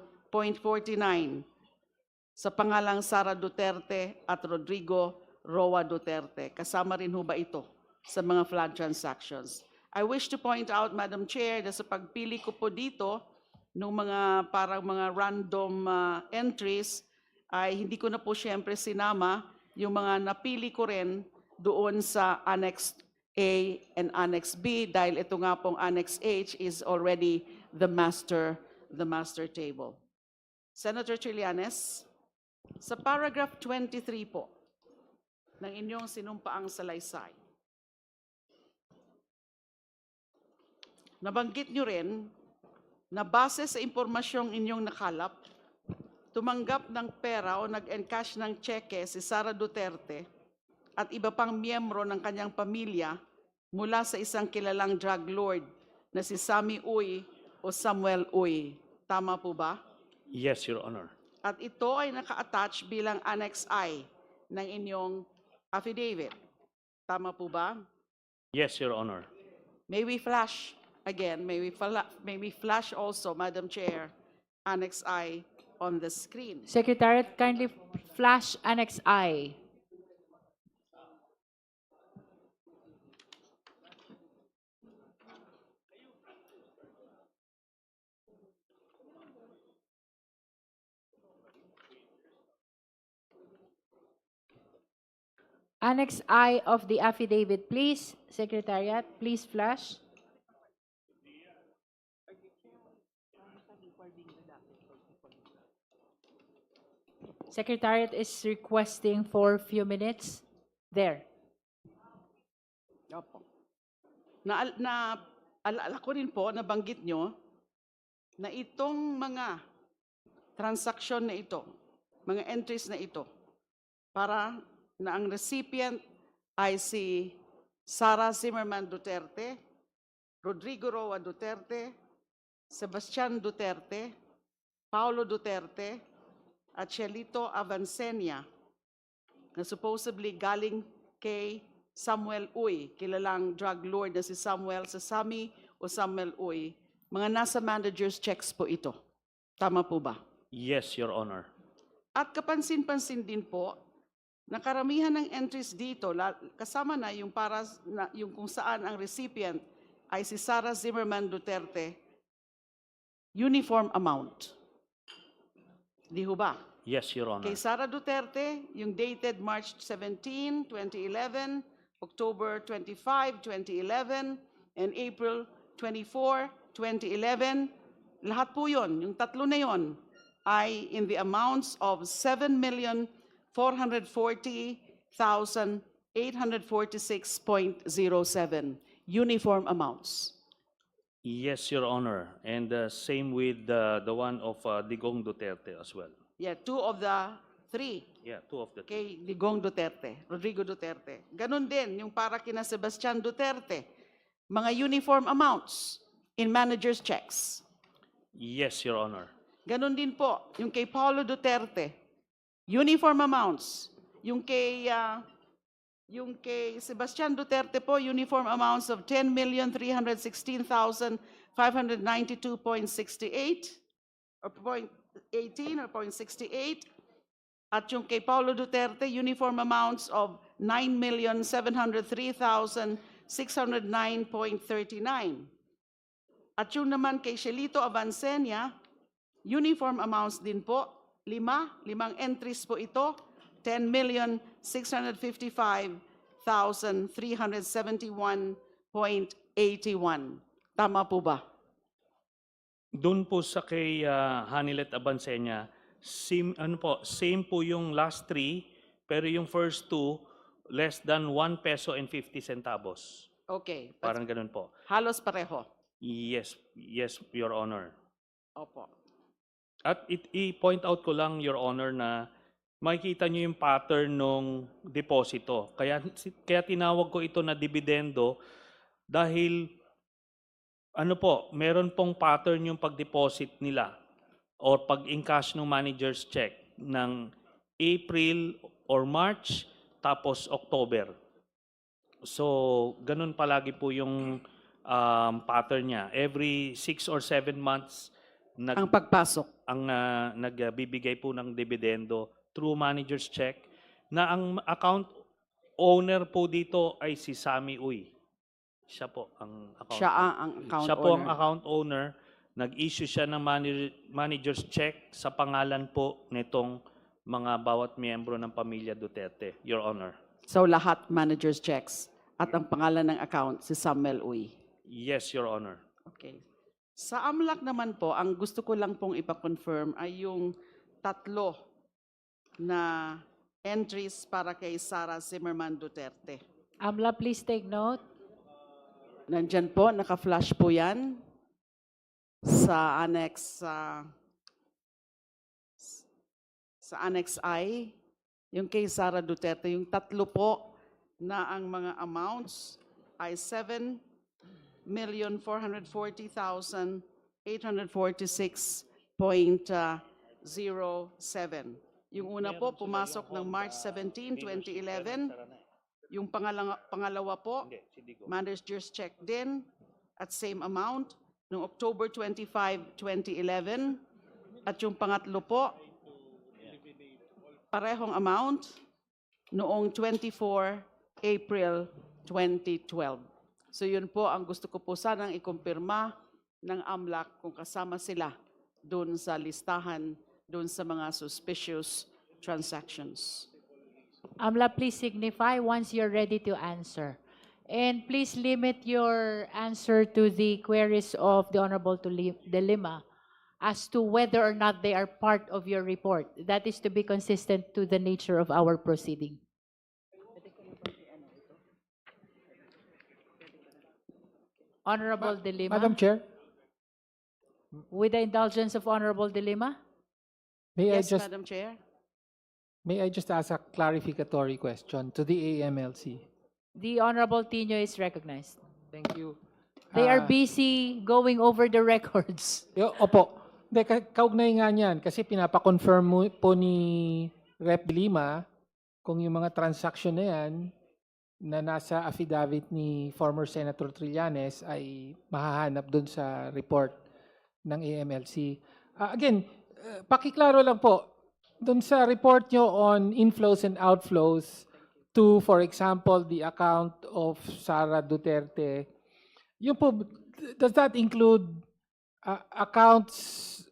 E: sa pangalang Sara Duterte at Rodrigo Roa Duterte. Kasama rin ho ba ito sa mga flag transactions? I wish to point out, Madam Chair, na sa pagpili ko po dito, nung mga parang mga random entries, ay hindi ko na po siyempre sinama yung mga napili ko rin doon sa Annex A and Annex B dahil ito nga pong Annex H is already the master table. Senator Trillanes, sa paragraph 23 po ng inyong sinumpaang salaysay, nabanggit nyo rin na base sa impormasyong inyong nakalap, tumanggap ng pera o nag-encash ng cheque si Sara Duterte at iba pang miyembro ng kanyang pamilya mula sa isang kilalang drug lord na si Sammy Uy o Samuel Uy. Tama po ba?
A: Yes, Your Honor.
E: At ito ay naka-attach bilang Annex I ng inyong affidavit. Tama po ba?
A: Yes, Your Honor.
E: May we flash again, may we flash also, Madam Chair, Annex I on the screen.
B: Secretariat, kindly flash Annex I. Annex I of the affidavit, please. Secretariat, please flash. Secretariat is requesting for few minutes. There.
E: Opo. Alala ko rin po, nabanggit nyo, na itong mga transaksyon na ito, mga entries na ito, para na ang recipient ay si Sara Zimmerman Duterte, Rodrigo Roa Duterte, Sebastian Duterte, Paulo Duterte, at Shelito Avancenia, na supposedly galing kay Samuel Uy, kilalang drug lord na si Samuel Sasami o Samuel Uy. Mga nasa manager's checks po ito. Tama po ba?
A: Yes, Your Honor.
E: At kapansin-pansin din po, na karamihan ng entries dito, kasama na yung, yung kung saan ang recipient ay si Sara Zimmerman Duterte, uniform amount. Di ho ba?
A: Yes, Your Honor.
E: Kay Sara Duterte, yung dated March 17, 2011, October 25, 2011, and April 24, 2011, lahat po yun, yung tatlo na yun, ay in the amounts of 7,440,846.07 uniform amounts.
A: Yes, Your Honor. And same with the one of Digong Duterte as well.
E: Yeah, two of the three.
A: Yeah, two of the
E: Kay Digong Duterte, Rodrigo Duterte. Ganon din yung para kina Sebastian Duterte, mga uniform amounts in manager's checks.
A: Yes, Your Honor.
E: Ganon din po yung kay Paulo Duterte, uniform amounts. Yung kay Sebastian Duterte po, uniform amounts of 10,316,592.68 or 0.18 or 0.68. At yung kay Paulo Duterte, uniform amounts of 9,703,609.39. At yung naman kay Shelito Avancenia, uniform amounts din po, limang entries po ito, 10,655,371.81. Tama po ba?
A: Doon po sa kay Hanilet Abansenya, same po yung last three, pero yung first two, less than 1 peso and 50 centavos.
E: Okay.
A: Parang ganun po.
E: Halos pareho.
A: Yes, Your Honor.
E: Opo.
A: At i-point out ko lang, Your Honor, na makikita nyo yung pattern ng deposito. Kaya tinawag ko ito na dividendo dahil meron pong pattern yung pag-deposit nila or pag-encash ng manager's check ng April or March tapos October. So, ganun palagi po yung pattern niya. Every 6 or 7 months,
E: Ang pagpasok.
A: nagbibigay po ng dividendo through manager's check na ang account owner po dito ay si Sammy Uy. Siya po ang account
E: Siya
A: owner.
E: ang account
A: Siya po ang
E: owner.
A: account owner. Nag-issue siya ng manager's check sa pangalan po nitong mga bawat miyembro ng pamilya Duterte, Your Honor.
E: So lahat manager's checks at ang pangalan ng account si Samuel Uy.
A: Yes, Your Honor.
E: Okay. Sa AMLAC naman po, ang gusto ko lang pong ipa-confirm ay yung tatlo na entries para kay Sara Zimmerman Duterte.
B: AMLA, please take note.
E: Nandyan po, naka-flash po yan sa annex sa Annex I, yung kay Sara Duterte, yung tatlo po na ang mga amounts ay 7,440,846.07. Yung una po, pumasok ng March 17, 2011. Yung pangalawa po, manager's check din at same amount noong October 25, 2011. At yung pangatlo po, parehong amount noong 24 April 2012. So yun po ang gusto ko po sanang ikumpirma ng AMLAC kung kasama sila doon sa listahan, doon sa mga suspicious transactions.
B: AMLA, please signify once you're ready to answer. And please limit your answer to the queries of the Honorable De Lima as to whether or not they are part of your report. That is to be consistent to the nature of our proceeding. Honorable De Lima,
G: Madam Chair,
B: with the indulgence of Honorable De Lima,
E: Yes, Madam Chair.
G: may I just ask a clarificatory question to the AMLC?
B: the Honorable Tino is recognized.
G: Thank you.
B: They are
G: Ah,
B: busy going over the records.
G: Opo. Hindi, kaugnay nga niyan kasi pinapa-confirm po ni Rep. Lima kung yung mga transaction na yan na nasa affidavit ni former Senator Trillanes ay mahahanap dun sa report ng AMLC. Again, pakiklaro lang po, dun sa report nyo on inflows and outflows to, for example, the account of Sara Duterte, yun po, does that include accounts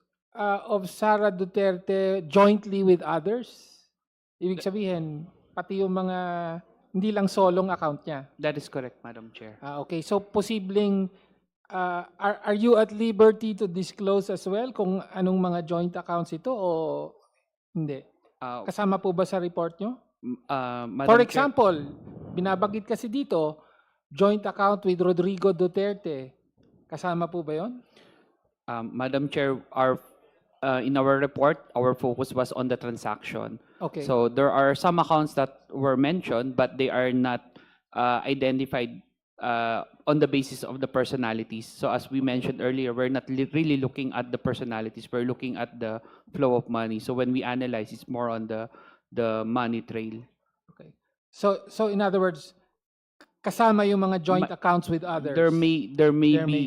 G: of Sara Duterte jointly with others? Ibig sabihin, pati yung mga hindi lang solong account niya.
F: That is correct, Madam Chair.
G: Okay, so posibleng are you at liberty to disclose as well kung anong mga joint accounts ito o hindi?
F: Uh,
G: Kasama po ba sa report nyo?
F: Madam
G: For
F: Chair,
G: example, binabagit kasi dito, joint account with Rodrigo Duterte. Kasama po ba yon?
F: Madam Chair, in our report, our focus was on the transaction.
G: Okay.
F: So there are some accounts that were mentioned, but they are not identified on the basis of the personalities. So as we mentioned earlier, we're not really looking at the personalities. We're looking at the flow of money. So when we analyze, it's more on the money trail.
G: Okay. So in other words, kasama yung mga joint accounts with others.
F: There may
G: There may
F: be